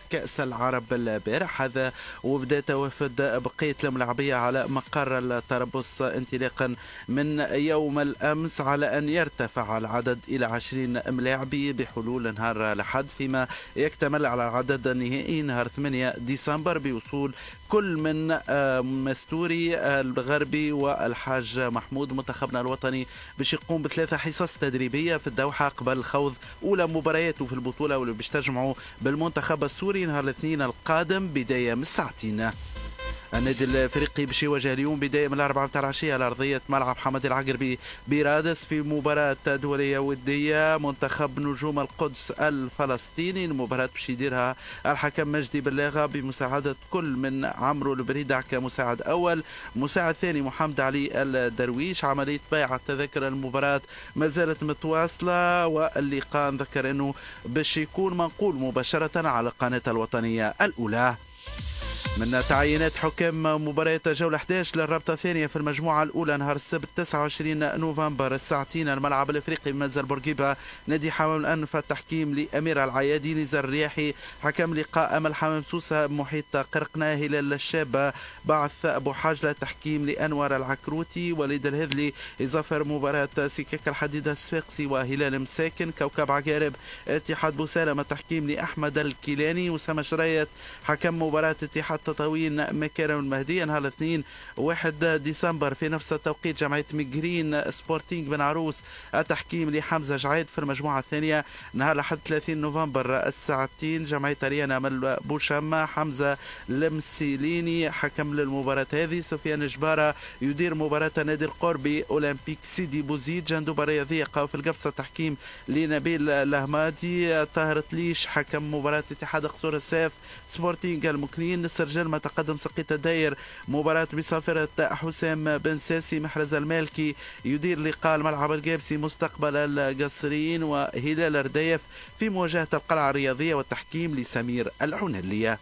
كأس العرب البارح هذا، وبدا توافد بقية الملاعبية على مقر الطرابلس انطلاقا من يوم الأمس على أن يرتفع العدد إلى 20 ملاعبي بحلول نهار الأحد، فيما يكتمل على العدد النهائي نهار 8 ديسمبر بوصول كل من مستوري الغربي والحاج محمود منتخبنا الوطني باش يقوم بثلاثة حصص تدريبية في الدوحة قبل خوض أولى مبارياته في البطولة، واللي باش تجمعوا بالمنتخب السوري نهار الاثنين القادم بداية من الساعتين. النادي الافريقي باش يواجه اليوم بدايه من الاربعه متاع العشيه على ارضيه ملعب حمد العقربي برادس في مباراه دوليه وديه منتخب نجوم القدس الفلسطيني. المباراه باش يديرها الحكم مجدي بلاغه بمساعده كل من عمرو البريدع كمساعد اول، مساعد ثاني محمد علي الدرويش. عمليه بيع تذاكر المباراه ما زالت متواصله، واللقاء نذكر انه باش يكون منقول مباشره على القناه الوطنيه الاولى. من تعيينات حكام مباريات جولة 11 للرابطة الثانية في المجموعة الأولى نهار السبت 29 نوفمبر الساعتين الملعب الإفريقي بمنزل بورقيبة. نادي حمام الأنف التحكيم لأمير العيادي، نزار الرياحي حكم لقاء أمل حمام سوسة محيط قرقنا، هلال الشابة بعث أبو حاجلة تحكيم لأنور العكروتي، وليد الهذلي إظافر مباراة سكك الحديد الصفاقسي وهلال مساكن، كوكب عقارب اتحاد بوسالم التحكيم لأحمد الكيلاني، وسام شريت حكم مباراة اتحاد تطاوين مكارم المهدي. نهار الاثنين 1 ديسمبر في نفس التوقيت جمعية مجرين سبورتينج بن عروس التحكيم لحمزة جعيد في المجموعة الثانية. نهار الأحد 30 نوفمبر الساعتين جمعية ريانا من بوشما حمزة المسيليني حكم للمباراة هذه. سفيان جبارة يدير مباراة نادي القربي أولمبيك سيدي بوزيد. جندوبة رياضية في القفصة التحكيم لنبيل الهمادي. طاهر تليش حكم مباراة اتحاد قصور السيف سبورتينج المكنين. سرجلمة تقدم سقيت الداير مباراة بصافرة حسام بن ساسي. محرز المالكي يدير لقاء الملعب القابسي مستقبل القصريين وهلال الرديف في مواجهة القلعة الرياضية والتحكيم لسمير العنلية.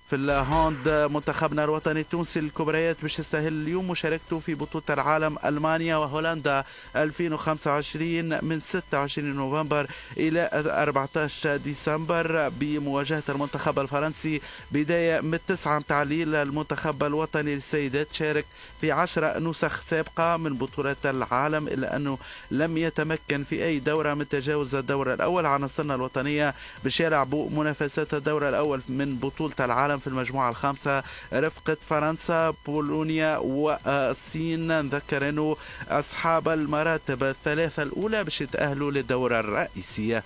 في الهاند منتخبنا الوطني التونسي الكبريات باش يستهل اليوم مشاركته في بطولة العالم ألمانيا وهولندا 2025 من 26 نوفمبر إلى 14 ديسمبر بمواجهة المنتخب الفرنسي بداية من 9 متاع الليل. المنتخب الوطني للسيدات شارك في 10 نسخ سابقة من بطولة العالم، إلا أنه لم يتمكن في أي دورة من تجاوز الدور الأول. عناصرنا الوطنية باش يلعبوا منافسات الدور الأول من بطولة العالم في المجموعة الخامسة رفقة فرنسا بولونيا والصين. نذكر انه اصحاب المراتب الثلاثة الاولى باش يتأهلوا للدورة الرئيسية.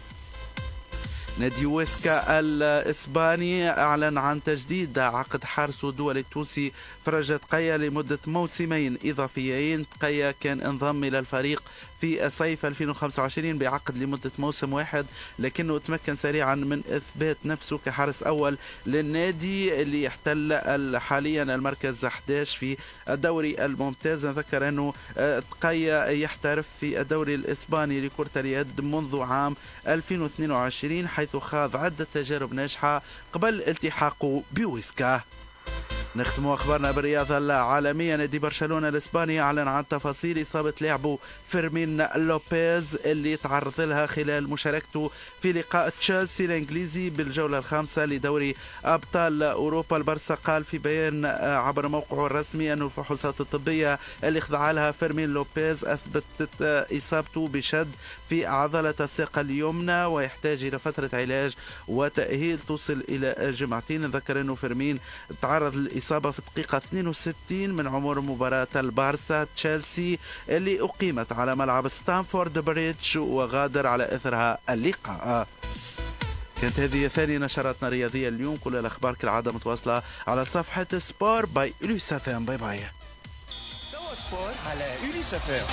نادي ويسكا الإسباني أعلن عن تجديد عقد حارسه الدولي التونسي فرجة قيا لمدة موسمين إضافيين. قيا كان انضم إلى الفريق في صيف 2025 بعقد لمدة موسم واحد، لكنه تمكن سريعا من إثبات نفسه كحارس أول للنادي اللي يحتل حاليا المركز 11 في الدوري الممتاز. نذكر أنه قيا يحترف في الدوري الإسباني لكرة اليد منذ عام 2022، حيث خاض عدة تجارب ناجحة قبل التحاقه بويسكا. نختم أخبارنا بالرياضة العالمية. نادي برشلونة الإسباني أعلن عن تفاصيل إصابة لاعبه فيرمين لوبيز اللي تعرض لها خلال مشاركته في لقاء تشيلسي الإنجليزي بالجولة الخامسة لدوري أبطال أوروبا. البرسا قال في بيان عبر موقعه الرسمي أن الفحوصات الطبية اللي خضع لها فيرمين لوبيز أثبتت إصابته بشد في عضلة الساق اليمنى ويحتاج إلى فترة علاج وتأهيل تصل إلى جمعتين. نذكر أنه فيرمين تعرض للإصابة في الدقيقة 62 من عمر مباراة البارسا تشيلسي اللي أقيمت على ملعب ستانفورد بريدج وغادر على إثرها اللقاء. كانت هذه ثاني نشراتنا الرياضية اليوم. كل الأخبار كالعادة متواصلة على صفحة سبور باي إليسافام. باي باي. سبور على إليسافام.